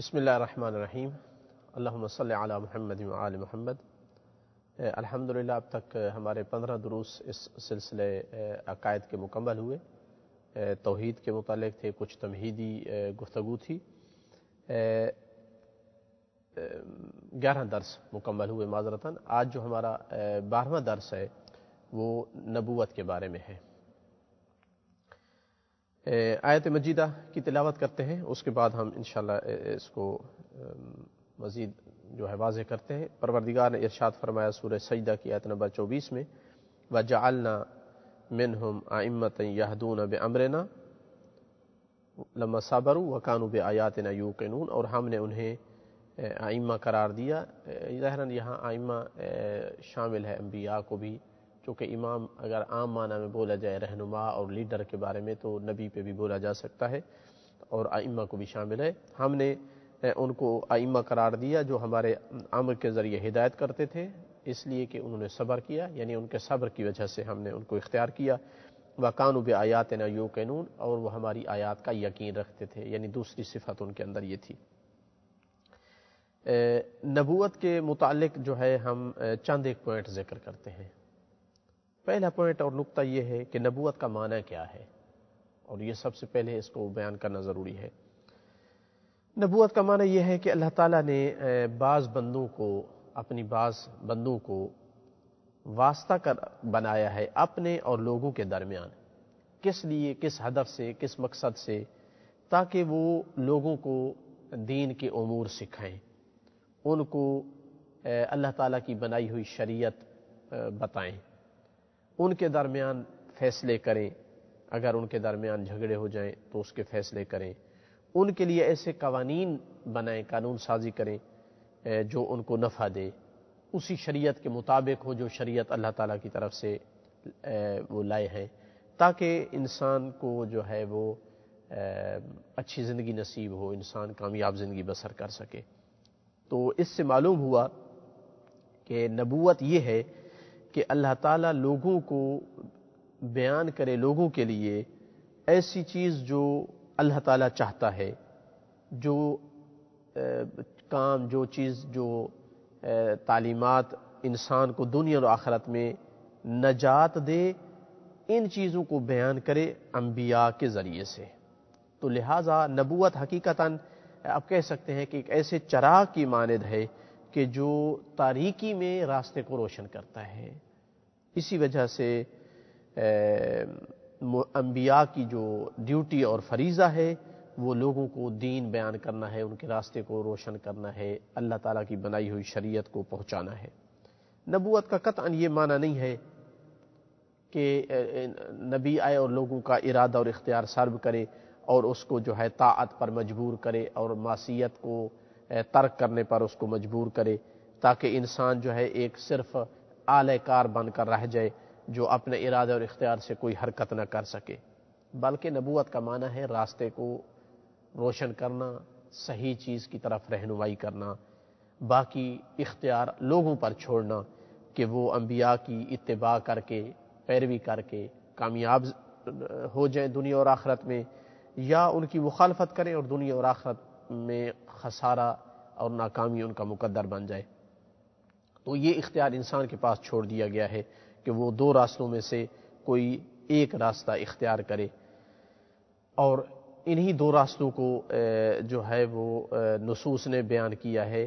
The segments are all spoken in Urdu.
بسم اللہ الرحمن الرحیم اللہم صلی علی محمد و آل محمد۔ الحمدللہ اب تک ہمارے 15 دروس اس سلسلے عقائد کے مکمل ہوئے۔ توحید کے متعلق تھے، کچھ تمہیدی گفتگو تھی، 11 درس مکمل ہوئے معذرتاً۔ آج جو ہمارا 12واں درس ہے وہ نبوت کے بارے میں ہے۔ آیت مجیدہ کی تلاوت کرتے ہیں، اس کے بعد ہم انشاءاللہ اس کو مزید جو ہے واضح کرتے ہیں۔ پروردگار نے ارشاد فرمایا سورہ سجدہ کی آیت نمبر 24 میں، وَجَعَلْنَا مِنْهُمْ أَئِمَّةً يَهْدُونَ بِأَمْرِنَا لَمَّا صَبَرُوا وَكَانُوا بِآيَاتِنَا يُوقِنُونَ، اور ہم نے انہیں ائمہ قرار دیا۔ ظاہراً یہاں ائمہ شامل ہے انبیاء کو بھی، چونکہ امام اگر عام معنی میں بولا جائے رہنما اور لیڈر کے بارے میں تو نبی پہ بھی بولا جا سکتا ہے، اور ائمہ کو بھی شامل ہے۔ ہم نے ان کو ائمہ قرار دیا جو ہمارے امر کے ذریعے ہدایت کرتے تھے، اس لیے کہ انہوں نے صبر کیا، یعنی ان کے صبر کی وجہ سے ہم نے ان کو اختیار کیا۔ وَكَانُوا بِآيَاتِنَا يُوقِنُونَ، اور وہ ہماری آیات کا یقین رکھتے تھے، یعنی دوسری صفت ان کے اندر یہ تھی۔ نبوت کے متعلق جو ہے ہم چند ایک پوائنٹ ذکر کرتے ہیں۔ پہلا پوائنٹ اور نقطہ یہ ہے کہ نبوت کا معنی کیا ہے، اور یہ سب سے پہلے اس کو بیان کرنا ضروری ہے۔ نبوت کا معنی یہ ہے کہ اللہ تعالیٰ نے بعض بندوں کو واسطہ کر بنایا ہے اپنے اور لوگوں کے درمیان۔ کس لیے، کس ہدف سے، کس مقصد سے؟ تاکہ وہ لوگوں کو دین کے امور سکھائیں، ان کو اللہ تعالیٰ کی بنائی ہوئی شریعت بتائیں، ان کے درمیان فیصلے کریں، اگر ان کے درمیان جھگڑے ہو جائیں تو اس کے فیصلے کریں، ان کے لیے ایسے قوانین بنائیں، قانون سازی کریں جو ان کو نفع دے، اسی شریعت کے مطابق ہو جو شریعت اللہ تعالیٰ کی طرف سے وہ لائے ہیں، تاکہ انسان کو جو ہے وہ اچھی زندگی نصیب ہو، انسان کامیاب زندگی بسر کر سکے۔ تو اس سے معلوم ہوا کہ نبوت یہ ہے کہ اللہ تعالیٰ لوگوں کو بیان کرے، لوگوں کے لیے ایسی چیز جو اللہ تعالیٰ چاہتا ہے، جو کام، جو چیز، جو تعلیمات انسان کو دنیا اور آخرت میں نجات دے، ان چیزوں کو بیان کرے انبیاء کے ذریعے سے۔ تو لہٰذا نبوت حقیقتاً آپ کہہ سکتے ہیں کہ ایک ایسے چراغ کی مانند ہے کہ جو تاریکی میں راستے کو روشن کرتا ہے۔ اسی وجہ سے انبیاء کی جو ڈیوٹی اور فریضہ ہے وہ لوگوں کو دین بیان کرنا ہے، ان کے راستے کو روشن کرنا ہے، اللہ تعالیٰ کی بنائی ہوئی شریعت کو پہنچانا ہے۔ نبوت کا قطعاً یہ معنی نہیں ہے کہ نبی آئے اور لوگوں کا ارادہ اور اختیار سلب کرے اور اس کو جو ہے طاعت پر مجبور کرے اور معصیت کو ترک کرنے پر اس کو مجبور کرے، تاکہ انسان جو ہے ایک صرف آلہ کار بن کر رہ جائے جو اپنے ارادے اور اختیار سے کوئی حرکت نہ کر سکے۔ بلکہ نبوت کا معنی ہے راستے کو روشن کرنا، صحیح چیز کی طرف رہنمائی کرنا، باقی اختیار لوگوں پر چھوڑنا کہ وہ انبیاء کی اتباع کر کے، پیروی کر کے کامیاب ہو جائیں دنیا اور آخرت میں، یا ان کی مخالفت کریں اور دنیا اور آخرت میں خسارہ اور ناکامی ان کا مقدر بن جائے۔ تو یہ اختیار انسان کے پاس چھوڑ دیا گیا ہے کہ وہ دو راستوں میں سے کوئی ایک راستہ اختیار کرے، اور انہی دو راستوں کو جو ہے وہ نصوص نے بیان کیا ہے،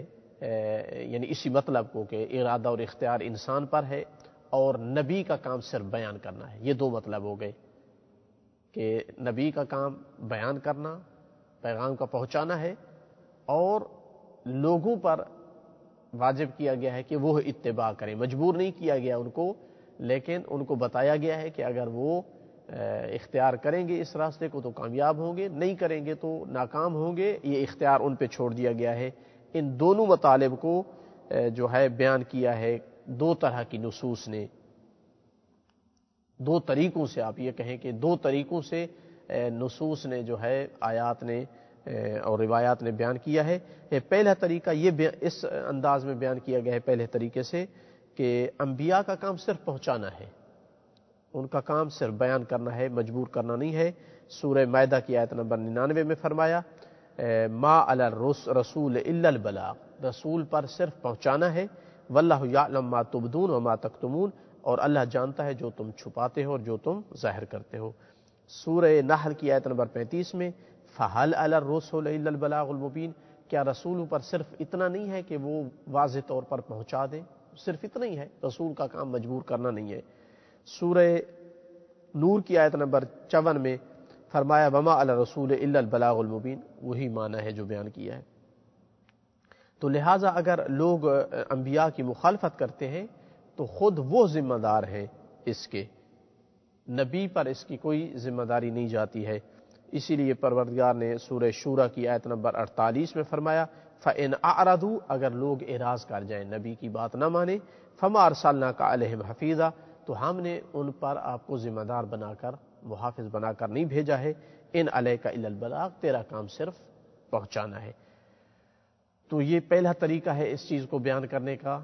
یعنی اسی مطلب کو کہ ارادہ اور اختیار انسان پر ہے اور نبی کا کام صرف بیان کرنا ہے۔ یہ دو مطلب ہو گئے کہ نبی کا کام بیان کرنا، پیغام کا پہنچانا ہے، اور لوگوں پر واجب کیا گیا ہے کہ وہ اتباع کریں، مجبور نہیں کیا گیا ان کو، لیکن ان کو بتایا گیا ہے کہ اگر وہ اختیار کریں گے اس راستے کو تو کامیاب ہوں گے، نہیں کریں گے تو ناکام ہوں گے۔ یہ اختیار ان پہ چھوڑ دیا گیا ہے۔ ان دونوں مطالب کو جو ہے بیان کیا ہے دو طرح کی نصوص نے، دو طریقوں سے، آپ یہ کہیں کہ دو طریقوں سے نصوص نے جو ہے آیات نے اور روایات نے بیان کیا ہے۔ پہلا طریقہ یہ اس انداز میں بیان کیا گیا ہے پہلے طریقے سے کہ انبیاء کا کام صرف پہنچانا ہے، ان کا کام صرف بیان کرنا ہے، مجبور کرنا نہیں ہے۔ سورہ مائدہ کی آیت نمبر 99 میں فرمایا ما علی الرسول الا البلاغ، رسول پر صرف پہنچانا ہے، واللہ یعلم ما تبدون وما تکتمون، اور اللہ جانتا ہے جو تم چھپاتے ہو اور جو تم ظاہر کرتے ہو۔ سورہ نحل کی آیت نمبر 35 میں فَهَلْ عَلَى الرُّسُلِ إِلَّا الْبَلَاغُ الْمُبِينُ، کیا رسولوں پر صرف اتنا نہیں ہے کہ وہ واضح طور پر پہنچا دیں؟ صرف اتنا ہی ہے، رسول کا کام مجبور کرنا نہیں ہے۔ سورہ نور کی آیت نمبر 54 میں فرمایا وَمَا عَلَى الرَّسُولِ إِلَّا الْبَلَاغُ الْمُبِينُ، وہی معنی ہے جو بیان کیا ہے۔ تو لہٰذا اگر لوگ انبیاء کی مخالفت کرتے ہیں تو خود وہ ذمہ دار ہیں اس کے، نبی پر اس کی کوئی ذمہ داری نہیں جاتی ہے۔ اسی لیے پروردگار نے سورہ شورى کی آیت نمبر 48 میں فرمایا فَإِنْ أَعْرَضُوا، اگر لوگ اعراض کر جائیں، نبی کی بات نہ مانیں، فَمَا أَرْسَلْنَاكَ عَلَيْهِمْ حَفِيظًا، تو ہم نے ان پر آپ کو ذمہ دار بنا کر، محافظ بنا کر نہیں بھیجا ہے، إِنْ عَلَيْكَ إِلَّا الْبَلَاغُ، تیرا کام صرف پہنچانا ہے۔ تو یہ پہلا طریقہ ہے اس چیز کو بیان کرنے کا،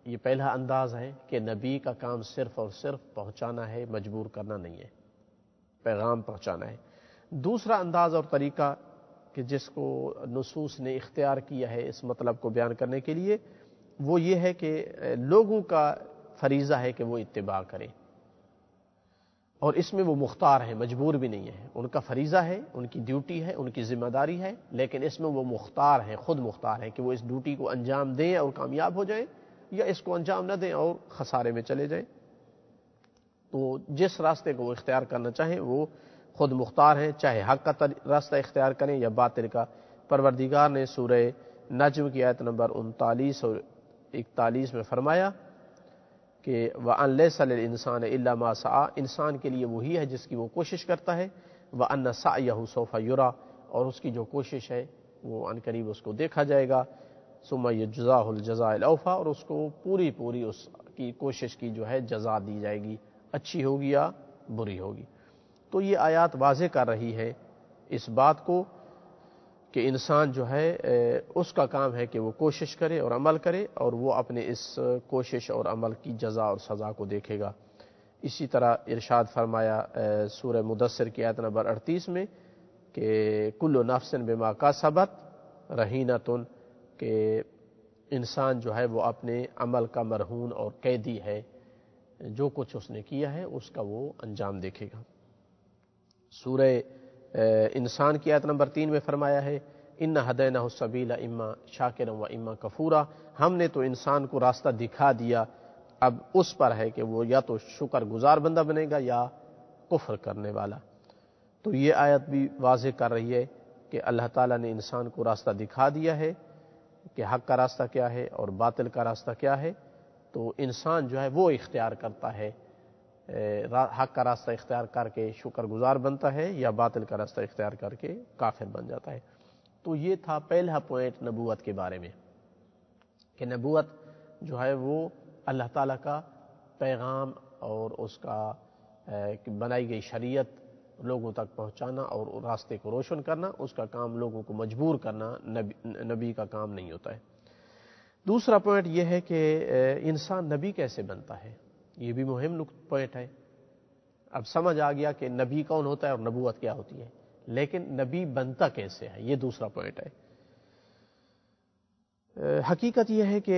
یہ پہلا انداز ہے کہ نبی کا کام صرف اور صرف پہنچانا ہے، مجبور کرنا نہیں ہے، پیغام پہنچانا ہے۔ دوسرا انداز اور طریقہ کہ جس کو نصوص نے اختیار کیا ہے اس مطلب کو بیان کرنے کے لیے، وہ یہ ہے کہ لوگوں کا فریضہ ہے کہ وہ اتباع کریں، اور اس میں وہ مختار ہیں، مجبور بھی نہیں ہے، ان کا فریضہ ہے، ان کی ڈیوٹی ہے، ان کی ذمہ داری ہے، لیکن اس میں وہ مختار ہیں، خود مختار ہیں کہ وہ اس ڈیوٹی کو انجام دیں اور کامیاب ہو جائیں، یا اس کو انجام نہ دیں اور خسارے میں چلے جائیں۔ تو جس راستے کو وہ اختیار کرنا چاہیں وہ خود مختار ہیں، چاہے حق کا راستہ اختیار کریں یا باطل کا۔ پروردگار نے سورہ نجم کی آیت نمبر 39 اور 41 میں فرمایا کہ وَأَن لَيْسَ لِلْإِنسَانِ إِلَّا مَا سَعَىٰ، انسان کے لیے وہی ہے جس کی وہ کوشش کرتا ہے، وَأَنَّ سَعْيَهُ سَوْفَ يُرَىٰ، اور اس کی جو کوشش ہے وہ عن قریب اس کو دیکھا جائے گا، ثُمَّ يُجْزَاهُ الْجَزَاءَ الْأَوْفَىٰ، اور اس کو پوری اس کی کوشش کی جو ہے جزا دی جائے گی، اچھی ہوگی یا بری ہوگی۔ تو یہ آیات واضح کر رہی ہے اس بات کو کہ انسان جو ہے اس کا کام ہے کہ وہ کوشش کرے اور عمل کرے، اور وہ اپنے اس کوشش اور عمل کی جزا اور سزا کو دیکھے گا۔ اسی طرح ارشاد فرمایا سورہ مدثر کی آیت نمبر 38 میں کہ کل نفس بما کسبت رہینۃ، کہ انسان جو ہے وہ اپنے عمل کا مرہون اور قیدی ہے، جو کچھ اس نے کیا ہے اس کا وہ انجام دیکھے گا۔ سورہ انسان کی آیت نمبر 3 میں فرمایا ہے ان ہدینہ السبیل اما شاکرا و اما کفورا، ہم نے تو انسان کو راستہ دکھا دیا، اب اس پر ہے کہ وہ یا تو شکر گزار بندہ بنے گا یا کفر کرنے والا۔ تو یہ آیت بھی واضح کر رہی ہے کہ اللہ تعالیٰ نے انسان کو راستہ دکھا دیا ہے کہ حق کا راستہ کیا ہے اور باطل کا راستہ کیا ہے، تو انسان جو ہے وہ اختیار کرتا ہے، حق کا راستہ اختیار کر کے شکر گزار بنتا ہے یا باطل کا راستہ اختیار کر کے کافر بن جاتا ہے۔ تو یہ تھا پہلا پوائنٹ نبوت کے بارے میں، کہ نبوت جو ہے وہ اللہ تعالیٰ کا پیغام اور اس کا بنائی گئی شریعت لوگوں تک پہنچانا اور راستے کو روشن کرنا، اس کا کام لوگوں کو مجبور کرنا نبی کا کام نہیں ہوتا ہے۔ دوسرا پوائنٹ یہ ہے کہ انسان نبی کیسے بنتا ہے، یہ بھی مہم پوائنٹ ہے۔ اب سمجھ آ گیا کہ نبی کون ہوتا ہے اور نبوت کیا ہوتی ہے، لیکن نبی بنتا کیسے ہے، یہ دوسرا پوائنٹ ہے۔ حقیقت یہ ہے کہ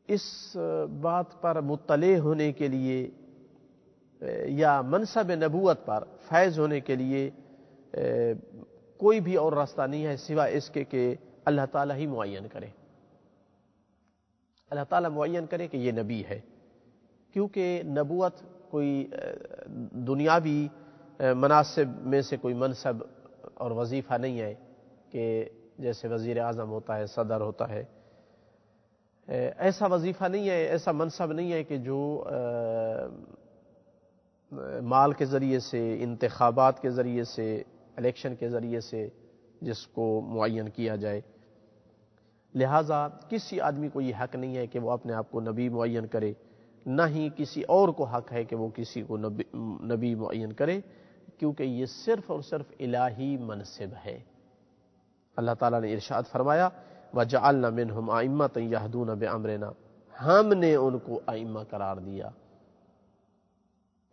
اس بات پر مطلع ہونے کے لیے یا منصب نبوت پر فائز ہونے کے لیے کوئی بھی اور راستہ نہیں ہے سوائے اس کے کہ اللہ تعالیٰ ہی معین کرے، اللہ تعالیٰ معین کرے کہ یہ نبی ہے، کیونکہ نبوت کوئی دنیاوی مناصب میں سے کوئی منصب اور وظیفہ نہیں ہے کہ جیسے وزیر اعظم ہوتا ہے، صدر ہوتا ہے، ایسا وظیفہ نہیں ہے، ایسا منصب نہیں ہے کہ جو مال کے ذریعے سے، انتخابات کے ذریعے سے، الیکشن کے ذریعے سے جس کو معین کیا جائے۔ لہٰذا کسی آدمی کو یہ حق نہیں ہے کہ وہ اپنے آپ کو نبی معین کرے، نہ ہی کسی اور کو حق ہے کہ وہ کسی کو نبی معین کرے، کیونکہ یہ صرف اور صرف الہی منصب ہے۔ اللہ تعالیٰ نے ارشاد فرمایا وَجَعَلْنَا مِنْهُمْ أَئِمَّةً يَهْدُونَ بِأَمْرِنَا، ہم نے ان کو ائمہ قرار دیا،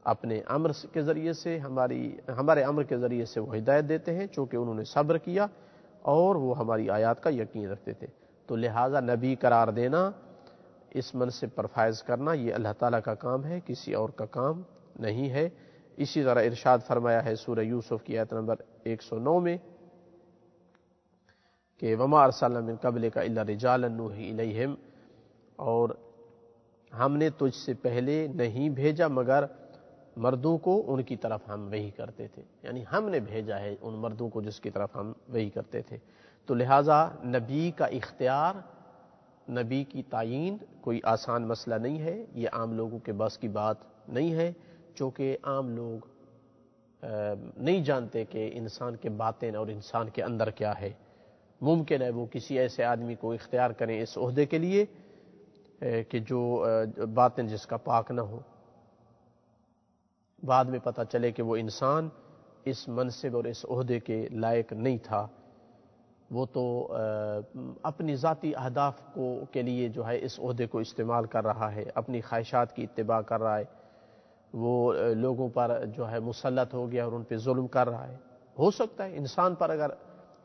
اپنے امر کے ذریعے سے ہمارے امر کے ذریعے سے وہ ہدایت دیتے ہیں، چونکہ انہوں نے صبر کیا اور وہ ہماری آیات کا یقین رکھتے تھے۔ تو لہٰذا نبی قرار دینا، اس منصب پر فائز کرنا، یہ اللہ تعالیٰ کا کام ہے، کسی اور کا کام نہیں ہے۔ اسی طرح ارشاد فرمایا ہے سورہ یوسف کی آیت نمبر 109 میں کہ وما ارسلنا من قبلک الا رجالا نوحی الیہم، اور ہم نے تجھ سے پہلے نہیں بھیجا مگر مردوں کو ان کی طرف ہم وحی کرتے تھے، یعنی ہم نے بھیجا ہے ان مردوں کو جس کی طرف ہم وحی کرتے تھے۔ تو لہٰذا نبی کا اختیار، نبی کی تعیین کوئی آسان مسئلہ نہیں ہے، یہ عام لوگوں کے بس کی بات نہیں ہے، چونکہ عام لوگ نہیں جانتے کہ انسان کے باطن اور انسان کے اندر کیا ہے۔ ممکن ہے وہ کسی ایسے آدمی کو اختیار کریں اس عہدے کے لیے کہ جو باطن جس کا پاک نہ ہو، بعد میں پتہ چلے کہ وہ انسان اس منصب اور اس عہدے کے لائق نہیں تھا، وہ تو اپنی ذاتی اہداف کے لیے جو ہے اس عہدے کو استعمال کر رہا ہے، اپنی خواہشات کی اتباع کر رہا ہے، وہ لوگوں پر جو ہے مسلط ہو گیا اور ان پہ ظلم کر رہا ہے۔ ہو سکتا ہے انسان پر اگر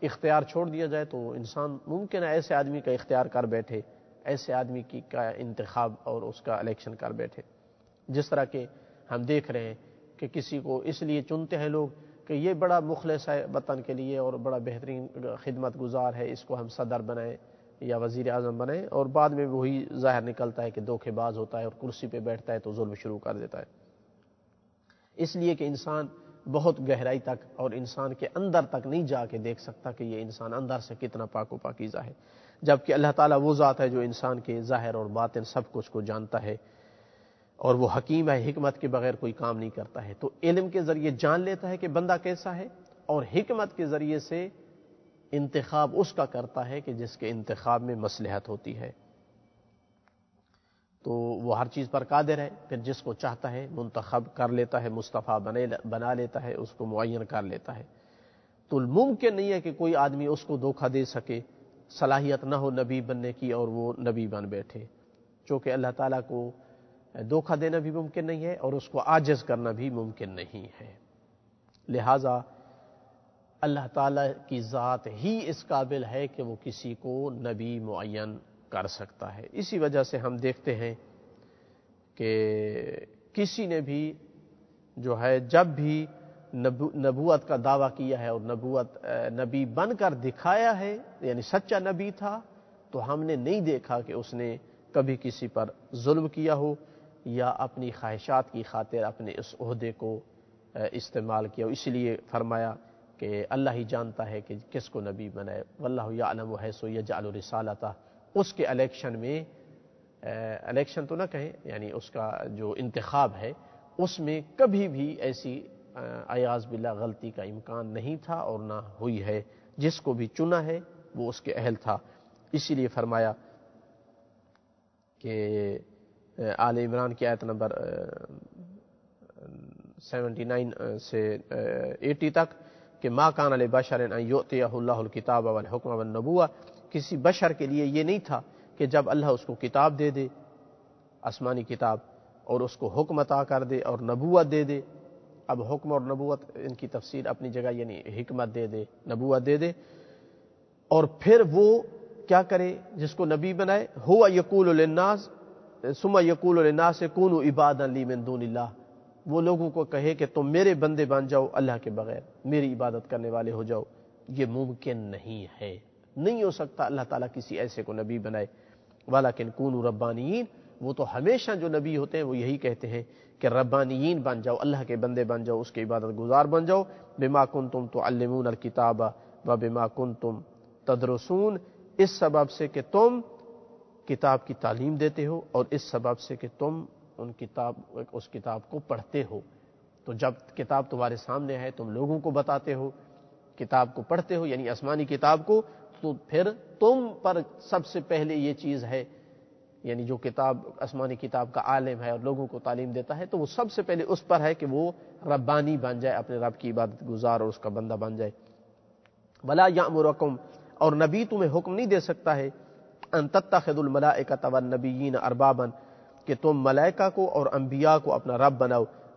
اختیار چھوڑ دیا جائے تو انسان ممکن ہے ایسے آدمی کا اختیار کر بیٹھے، ایسے آدمی کا انتخاب اور اس کا الیکشن کر بیٹھے، جس طرح کہ ہم دیکھ رہے ہیں کہ کسی کو اس لیے چنتے ہیں لوگ کہ یہ بڑا مخلص ہے وطن کے لیے اور بڑا بہترین خدمت گزار ہے، اس کو ہم صدر بنائیں یا وزیر اعظم بنائیں، اور بعد میں وہی ظاہر نکلتا ہے کہ دھوکے باز ہوتا ہے اور کرسی پہ بیٹھتا ہے تو ظلم شروع کر دیتا ہے۔ اس لیے کہ انسان بہت گہرائی تک اور انسان کے اندر تک نہیں جا کے دیکھ سکتا کہ یہ انسان اندر سے کتنا پاک و پاکیزہ ہے، جبکہ اللہ تعالیٰ وہ ذات ہے جو انسان کے ظاہر اور باطن سب کچھ کو جانتا ہے، اور وہ حکیم ہے، حکمت کے بغیر کوئی کام نہیں کرتا ہے۔ تو علم کے ذریعے جان لیتا ہے کہ بندہ کیسا ہے، اور حکمت کے ذریعے سے انتخاب اس کا کرتا ہے کہ جس کے انتخاب میں مصلحت ہوتی ہے۔ تو وہ ہر چیز پر قادر ہے، پھر جس کو چاہتا ہے منتخب کر لیتا ہے، مصطفیٰ بنا لیتا ہے، اس کو معین کر لیتا ہے۔ تو ممکن نہیں ہے کہ کوئی آدمی اس کو دھوکہ دے سکے، صلاحیت نہ ہو نبی بننے کی اور وہ نبی بن بیٹھے، چونکہ اللہ تعالیٰ کو دھوکہ دینا بھی ممکن نہیں ہے اور اس کو عاجز کرنا بھی ممکن نہیں ہے۔ لہٰذا اللہ تعالیٰ کی ذات ہی اس قابل ہے کہ وہ کسی کو نبی معین کر سکتا ہے۔ اسی وجہ سے ہم دیکھتے ہیں کہ کسی نے بھی جو ہے جب بھی نبوت کا دعویٰ کیا ہے اور نبی بن کر دکھایا ہے، یعنی سچا نبی تھا، تو ہم نے نہیں دیکھا کہ اس نے کبھی کسی پر ظلم کیا ہو یا اپنی خواہشات کی خاطر اپنے اس عہدے کو استعمال کیا ہو۔ اس لیے فرمایا کہ اللہ ہی جانتا ہے کہ کس کو نبی بنائے، واللہ یعلم حیث یجعل رسالتہ۔ اس کے الیکشن میں، الیکشن تو نہ کہیں، یعنی اس کا جو انتخاب ہے اس میں کبھی بھی ایسی عیاذ باللہ غلطی کا امکان نہیں تھا اور نہ ہوئی ہے۔ جس کو بھی چنا ہے وہ اس کے اہل تھا۔ اسی لیے فرمایا کہ آل عمران کی آیت نمبر 79 سے 80 تک کہ ما کان لبشر ان یؤتیہ اللہ الکتاب والحکم والنبوہ، کسی بشر کے لیے یہ نہیں تھا کہ جب اللہ اس کو کتاب دے دے، آسمانی کتاب، اور اس کو حکم عطا کر دے اور نبوت دے دے۔ اب حکم اور نبوت ان کی تفسیر اپنی جگہ، یعنی حکمت دے دے، نبوت دے دے، اور پھر وہ کیا کرے جس کو نبی بنائے، ہوا یقول للناس ثم یقول للناس کونوا عبادا لی من دون اللہ، وہ لوگوں کو کہے کہ تم میرے بندے بن جاؤ، اللہ کے بغیر میری عبادت کرنے والے ہو جاؤ۔ یہ ممکن نہیں ہے، نہیں ہو سکتا اللہ تعالیٰ کسی ایسے کو نبی بنائے۔ ولیکن کونوا ربانیین، وہ تو ہمیشہ جو نبی ہوتے ہیں وہ یہی کہتے ہیں کہ ربانیین بن جاؤ، اللہ کے بندے بن جاؤ، اس کے عبادت گزار بن جاؤ۔ بما کنتم تعلمون الکتاب وبما کنتم تدرسون، اس سبب سے کہ تم کتاب کی تعلیم دیتے ہو اور اس سبب سے کہ تم اس کتاب کو پڑھتے ہو۔ تو جب کتاب تمہارے سامنے ہے تم لوگوں کو بتاتے ہو، کتاب کو پڑھتے ہو یعنی آسمانی کتاب کو، تو پھر تم پر سب سے پہلے یہ چیز ہے، یعنی جو کتاب آسمانی کتاب کا عالم ہے اور لوگوں کو تعلیم دیتا ہے، تو وہ سب سے پہلے اس پر ہے کہ وہ ربانی بن جائے، اپنے رب کی عبادت گزار اور اس کا بندہ بن جائے۔ ولا یأمرکم، اور نبی تمہیں حکم نہیں دے سکتا ہے، ان تتخذوا الملائکۃ والنبیین اربابا، کہ تم ملائکہ کو اور انبیاء کو اپنا رب بناؤ۔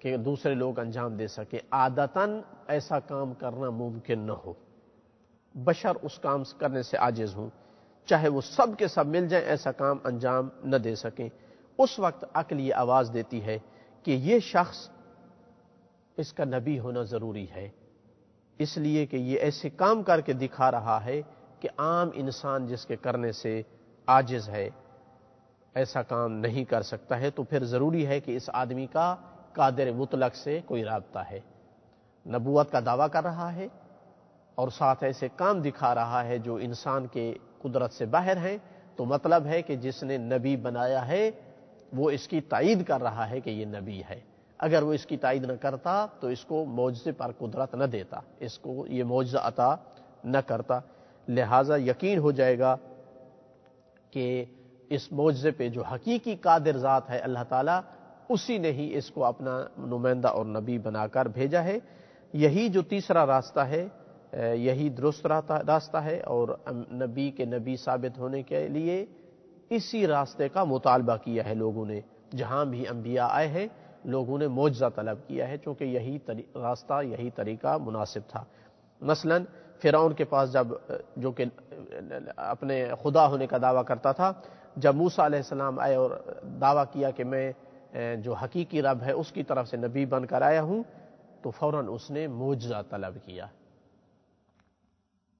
کہ دوسرے لوگ انجام دے سکیں، عادتاً ایسا کام کرنا ممکن نہ ہو، بشر اس کام کرنے سے عاجز ہوں، چاہے وہ سب کے سب مل جائیں ایسا کام انجام نہ دے سکیں۔ اس وقت عقل یہ آواز دیتی ہے کہ یہ شخص، اس کا نبی ہونا ضروری ہے، اس لیے کہ یہ ایسے کام کر کے دکھا رہا ہے کہ عام انسان جس کے کرنے سے عاجز ہے ایسا کام نہیں کر سکتا ہے، تو پھر ضروری ہے کہ اس آدمی کا قادر مطلق سے کوئی رابطہ ہے، نبوت کا دعویٰ کر رہا ہے اور ساتھ ایسے کام دکھا رہا ہے جو انسان کے قدرت سے باہر ہیں، تو مطلب ہے کہ جس نے نبی بنایا ہے وہ اس کی تائید کر رہا ہے کہ یہ نبی ہے۔ اگر وہ اس کی تائید نہ کرتا تو اس کو معجزے پر قدرت نہ دیتا، اس کو یہ معجزہ عطا نہ کرتا، لہٰذا یقین ہو جائے گا کہ اس معجزے پہ جو حقیقی قادر ذات ہے اللہ تعالیٰ، اسی نے ہی اس کو اپنا نمائندہ اور نبی بنا کر بھیجا ہے۔ یہی جو تیسرا راستہ ہے، یہی درست راستہ ہے، اور نبی کے نبی ثابت ہونے کے لیے اسی راستے کا مطالبہ کیا ہے لوگوں نے، جہاں بھی انبیاء آئے ہیں لوگوں نے معجزہ طلب کیا ہے، چونکہ یہی راستہ، یہی طریقہ مناسب تھا۔ مثلا فرعون کے پاس جو کہ اپنے خدا ہونے کا دعویٰ کرتا تھا، جب موسیٰ علیہ السلام آئے اور دعویٰ کیا کہ میں جو حقیقی رب ہے اس کی طرف سے نبی بن کر آیا ہوں، تو فوراً اس نے معجزہ طلب کیا،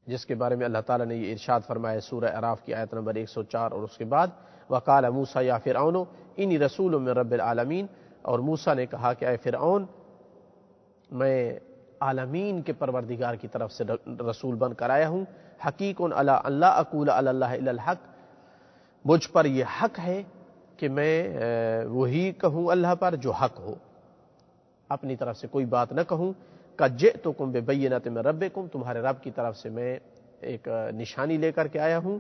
جس کے بارے میں اللہ تعالیٰ نے یہ ارشاد فرمایا سورہ اعراف کی آیت نمبر 104، اور اس کے بعد وَقَالَ مُوسَىٰ يَا فِرْعَوْنُ إِنِّي رَسُولٌ مِّن رَّبِّ الْعَالَمِينَ، اور موسیٰ نے کہا کہ اے فرعون، میں عالمین کے پروردگار کی طرف سے رسول بن کر آیا ہوں، حقیق علی ان لا اقول علی اللہ الا الحق، مجھ پر یہ حق ہے کہ میں وہی کہوں اللہ پر جو حق ہو، اپنی طرف سے کوئی بات نہ کہوں، قد جئتکم ببینۃ من ربکم، تمہارے رب کی طرف سے میں ایک نشانی لے کر کے آیا ہوں،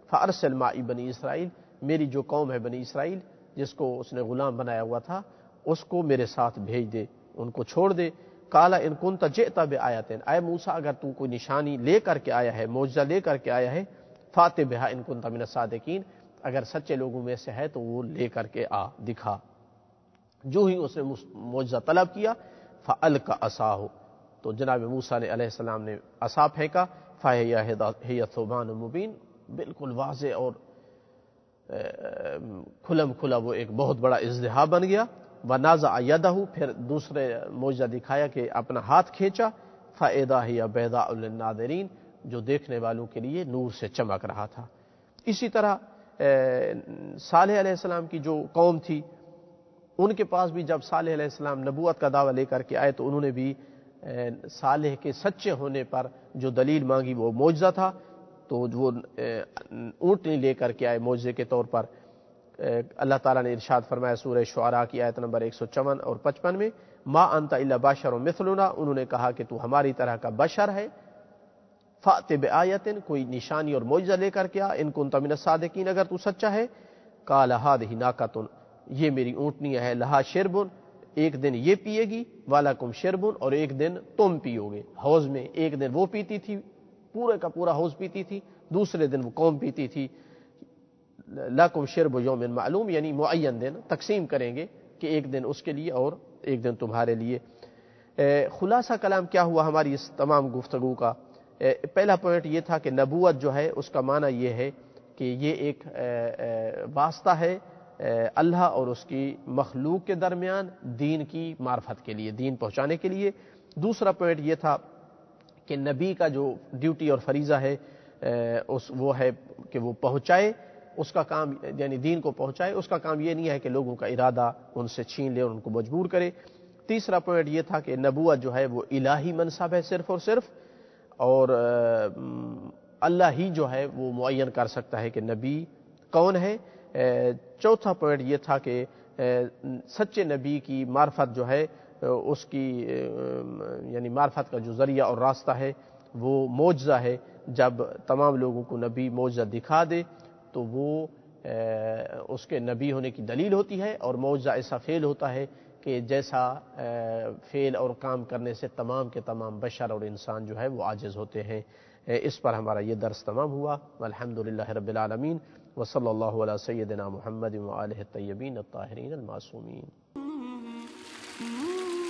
فارسل معی بنی اسرائیل، میری جو قوم ہے بنی اسرائیل جس کو اس نے غلام بنایا ہوا تھا، اس کو میرے ساتھ بھیج دے، ان کو چھوڑ دے۔ قال ان کنت جئت بآیۃ، اے موسیٰ اگر تو کوئی نشانی لے کر کے آیا ہے، معجزہ لے کر کے آیا ہے، فات بہا ان کنت من الصادقین، اگر سچے لوگوں میں سے ہے تو وہ لے کر کے دکھا۔ جو ہی اس نے معجزہ طلب کیا، فألقى عصاہ، تو جناب موسیٰ نے علیہ السلام نے عصا پھینکا، فہی ثعبان مبین، بالکل واضح اور کھلم کھلا وہ ایک بہت بڑا اژدہا بن گیا۔ ونازع یدہ، پھر دوسرے معجزہ دکھایا کہ اپنا ہاتھ کھینچا، فاذا ہی بیضاء للناظرین، جو دیکھنے والوں کے لیے نور سے چمک رہا تھا۔ اسی طرح صالح علیہ السلام کی جو قوم تھی، ان کے پاس بھی جب صالح علیہ السلام نبوت کا دعویٰ لے کر کے آئے تو انہوں نے بھی صالح کے سچے ہونے پر جو دلیل مانگی وہ معجزہ تھا، تو وہ اونٹنی لے کر کے آئے معجزے کے طور پر۔ اللہ تعالیٰ نے ارشاد فرمایا سورہ شعراء کی آیت نمبر 154 اور 55 میں، ما انت الا بشر مثلنا، انہوں نے کہا کہ تو ہماری طرح کا بشر ہے، فأت بآیۃ، کوئی نشانی اور معجزہ لے کر کے آ، ان کنت من الصادقین، اگر تو سچا ہے۔ قال ھذہ ناقۃ، یہ میری اونٹنی ہے، لہا شرب، ایک دن یہ پیے گی، ولکم شرب، اور ایک دن تم پیو گے، حوض میں ایک دن وہ پیتی تھی، پورے کا پورا حوض پیتی تھی، دوسرے دن وہ قوم پیتی تھی، لکم شرب یوم معلوم، یعنی معین دن تقسیم کریں گے کہ ایک دن اس کے لیے اور ایک دن تمہارے لیے۔ خلاصہ کلام کیا ہوا ہماری اس تمام گفتگو کا؟ پہلا پوائنٹ یہ تھا کہ نبوت جو ہے اس کا معنی یہ ہے کہ یہ ایک واسطہ ہے اللہ اور اس کی مخلوق کے درمیان دین کی معرفت کے لیے، دین پہنچانے کے لیے۔ دوسرا پوائنٹ یہ تھا کہ نبی کا جو ڈیوٹی اور فریضہ ہے وہ ہے کہ وہ پہنچائے، اس کا کام یعنی دین کو پہنچائے، اس کا کام یہ نہیں ہے کہ لوگوں کا ارادہ ان سے چھین لے اور ان کو مجبور کرے۔ تیسرا پوائنٹ یہ تھا کہ نبوت جو ہے وہ الہی منصب ہے صرف اور صرف، اور اللہ ہی جو ہے وہ معین کر سکتا ہے کہ نبی کون ہے۔ چوتھا پوائنٹ یہ تھا کہ سچے نبی کی معرفت جو ہے اس کی یعنی معرفت کا جو ذریعہ اور راستہ ہے وہ معجزہ ہے، جب تمام لوگوں کو نبی معجزہ دکھا دے تو وہ اس کے نبی ہونے کی دلیل ہوتی ہے، اور معجزہ ایسا فعل ہوتا ہے کہ جیسا فعل اور کام کرنے سے تمام کے تمام بشر اور انسان جو ہے وہ عاجز ہوتے ہیں۔ اس پر ہمارا یہ درس تمام ہوا، والحمدللہ رب العالمین، وصلی اللہ علی سیدنا محمد وآلہ الطیبین الطاہرین المعصومین۔ Mm-hmm.